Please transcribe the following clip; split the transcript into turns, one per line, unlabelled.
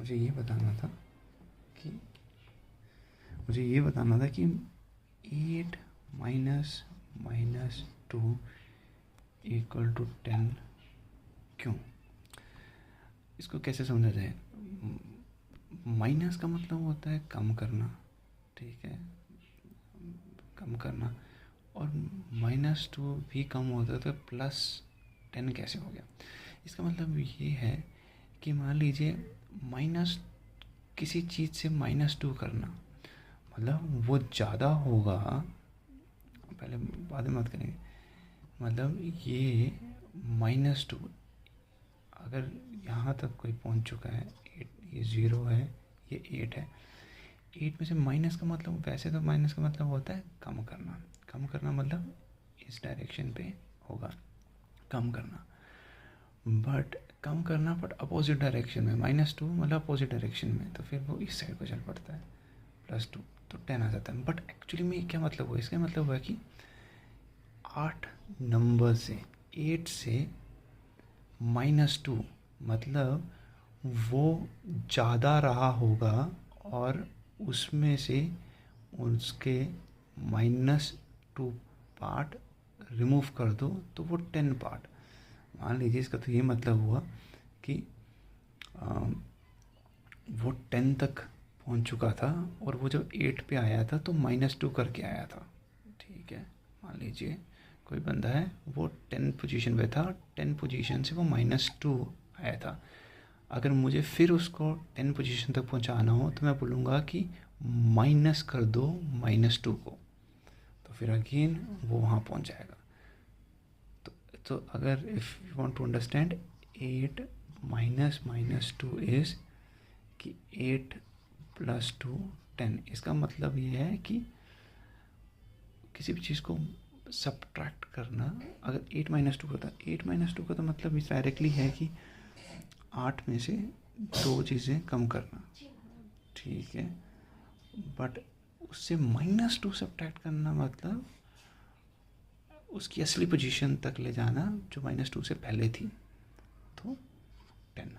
मुझे ये बताना था कि 8 माइनस माइनस 2 इक्वल टू 10 क्यों। इसको कैसे समझा जाए। माइनस का मतलब होता है कम करना, ठीक है, कम करना, और -2 भी कम होता है तो +10 कैसे हो गया। इसका मतलब ये है कि मान लीजिए माइनस किसी चीज़ से -2 करना, मतलब वो ज़्यादा होगा, पहले बाद में मत करेंगे, मतलब ये -2 अगर यहाँ तक कोई पहुँच चुका है, 8, ये 0 है, ये 8 है, 8 में से माइनस का मतलब, वैसे तो माइनस का मतलब होता है कम करना। कम करना मतलब इस डायरेक्शन पे होगा कम करना, बट कम करना बट अपोजिट डायरेक्शन में। -2 मतलब अपोजिट डायरेक्शन में, तो फिर वो इस साइड को चल पड़ता है, +2 तो 10 आ जाता है। बट एक्चुअली में क्या मतलब हुआ, इसका मतलब हुआ कि 8 नंबर से 8 से -2 मतलब वो ज़्यादा रहा होगा, और उसमें से उसके -2 पार्ट रिमूव कर दो तो वो 10 पार्ट। मान लीजिए इसका तो ये मतलब हुआ कि वो 10 तक पहुंच चुका था, और वो जब 8 पे आया था तो -2 करके आया था, ठीक है। मान लीजिए कोई बंदा है, वो 10 पोजीशन पे था, 10 पोजीशन से वो -2 आया था। अगर मुझे फिर उसको 10 पोजीशन तक पहुंचाना हो तो मैं बोलूँगा कि माइनस कर दो -2 को, तो फिर अगेन वो वहाँ पहुंच जाएगा। तो अगर if you want to understand 8 minus -2 is कि 8 + 2 10। इसका मतलब ये है कि किसी भी चीज़ को सब्ट्रैक्ट करना। अगर 8 - 2 होता है, 8 - 2 का तो मतलब इस डायरेक्टली है कि 8 में से 2 चीज़ें कम करना, ठीक है। बट उससे -2 सब्ट्रैक्ट करना मतलब उसकी असली पोजीशन तक ले जाना जो -2 से पहले थी, तो 10।